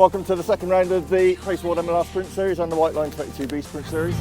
Welcome to the second round of the Pace World MLR Sprint Series and the Whiteline 22B Sprint Series.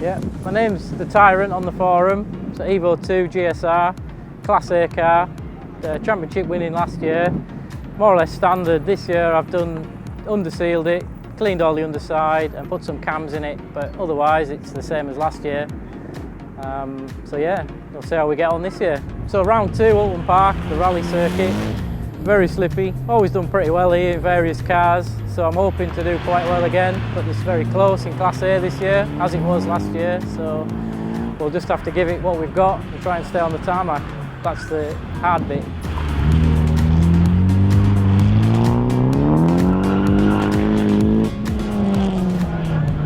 Yeah, my name's the Tyrant on the forum. It's an Evo 2 GSR, Class A car, championship winning last year. More or less standard. This year I've done undersealed it, cleaned all the underside and put some cams in it, but otherwise it's the same as last year. So yeah, we'll see how we get on this year. So round 2, Oulton Park, the rally circuit. Very slippy, always done pretty well here in various cars, so I'm hoping to do quite well again, but it's very close in Class A this year, as it was last year, so we'll just have to give it what we've got and try and stay on the tarmac. That's the hard bit.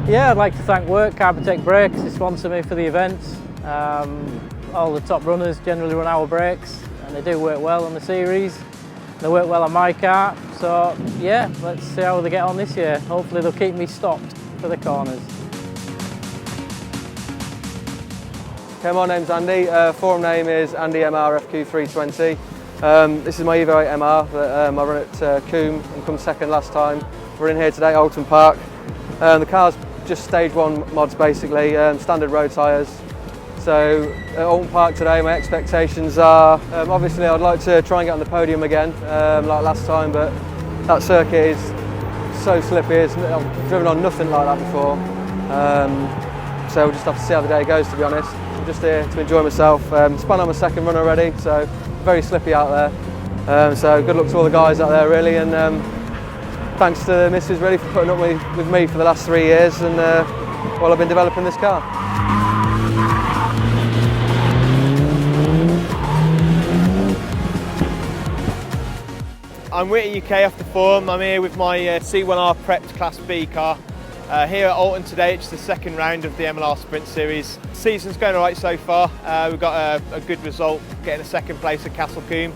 Yeah, I'd like to thank Carbotech Brakes, they sponsor me for the events. All the top runners generally run our brakes and they do work well on the series. They work well on my car, so yeah, let's see how they get on this year. Hopefully they'll keep me stopped for the corners. Okay, my name's Andy, forum name is Andy MR FQ320. This is my Evo 8 MR that I run at Coombe and come second last time. We're in here today at Oulton Park. The car's just stage 1 mods basically, standard road tyres. So at Oulton Park today, my expectations are, obviously I'd like to try and get on the podium again, like last time, but that circuit is so slippy, I've driven on nothing like that before. So we'll just have to see how the day goes, to be honest. I'm just here to enjoy myself. Spun on my second run already, so very slippy out there. So good luck to all the guys out there really, and thanks to the missus really for putting up with me for the last 3 years and while I've been developing this car. I'm Whitty UK off the forum. I'm here with my C1R prepped Class B car. Here at Oulton today, it's the second round of the MLR Sprint Series. Season's going alright so far. We've got a good result, getting a second place at Castle Combe.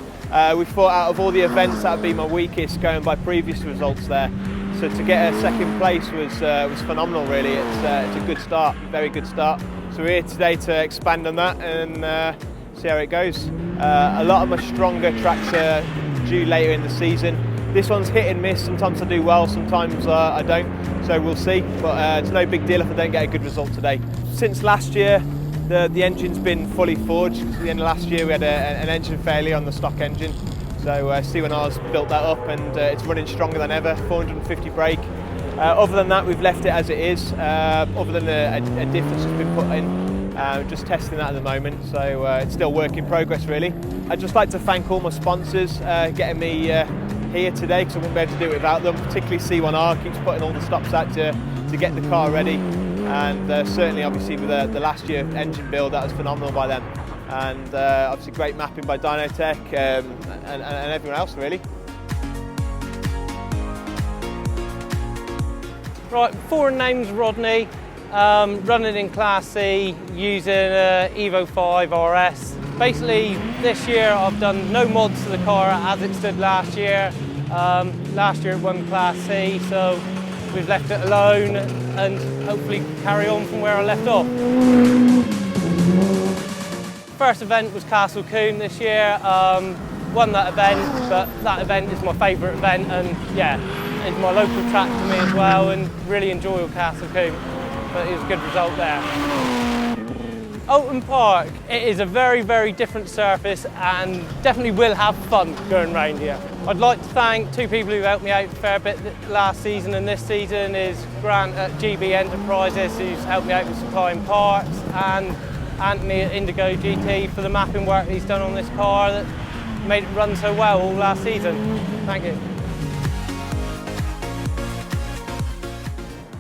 We thought out of all the events that would be my weakest, going by previous results there. So to get a second place was phenomenal really. It's a good start, very good start. So we're here today to expand on that and see how it goes. A lot of my stronger tracks are due later in the season. This one's hit and miss, sometimes I do well, sometimes I don't, so we'll see. But it's no big deal if I don't get a good result today. Since last year, the engine's been fully forged. At the end of last year we had an engine failure on the stock engine. So C1R's built that up and it's running stronger than ever, 450 brake. Other than that, we've left it as it is, other than a diff that's just been put in. Just testing that at the moment, so it's still work in progress really. I'd just like to thank all my sponsors getting me here today, because I wouldn't be able to do it without them, particularly C1R keeps putting all the stops out to get the car ready, and certainly obviously with the last year engine build, that was phenomenal by them, and obviously great mapping by Dynotech and everyone else really. Right, foreign name's Rodney, running in Class C using Evo 5 RS. Basically this year I've done no mods to the car as it stood last year. Last year it won Class C, so we've left it alone and hopefully carry on from where I left off. First event was Castle Combe this year. Won that event, but that event is my favourite event, and yeah, it's my local track for me as well, and really enjoy Castle Combe. But it was a good result there. Oulton Park, it is a very, very different surface and definitely will have fun going around here. I'd like to thank two people who helped me out a fair bit last season and this season is Grant at GB Enterprises, who's helped me out with supplying parts, and Anthony at Indigo GT for the mapping work he's done on this car that made it run so well all last season. Thank you.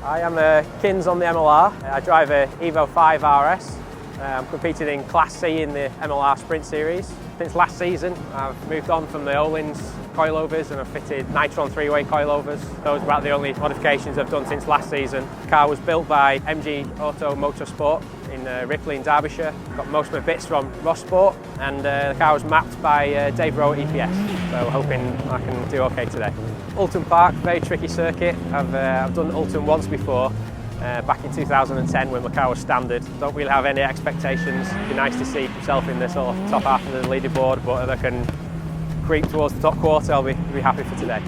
Hi, I'm Kins on the MLR. I drive a Evo 5 RS. I'm competing in Class C in the MLR Sprint Series. Since last season, I've moved on from the Öhlins coilovers and I've fitted Nitron 3-way coilovers. Those are about the only modifications I've done since last season. The car was built by MG Auto Motorsport in Ripley in Derbyshire. Got most of my bits from Motorsport, and the car was mapped by Dave Rowe at EPS. So hoping I can do okay today. Oulton Park, very tricky circuit. I've done Oulton once before, back in 2010 when my car was standard. Don't really have any expectations. It'd be nice to see myself in the sort of top half of the leaderboard, but if I can creep towards the top quarter, I'll be happy for today.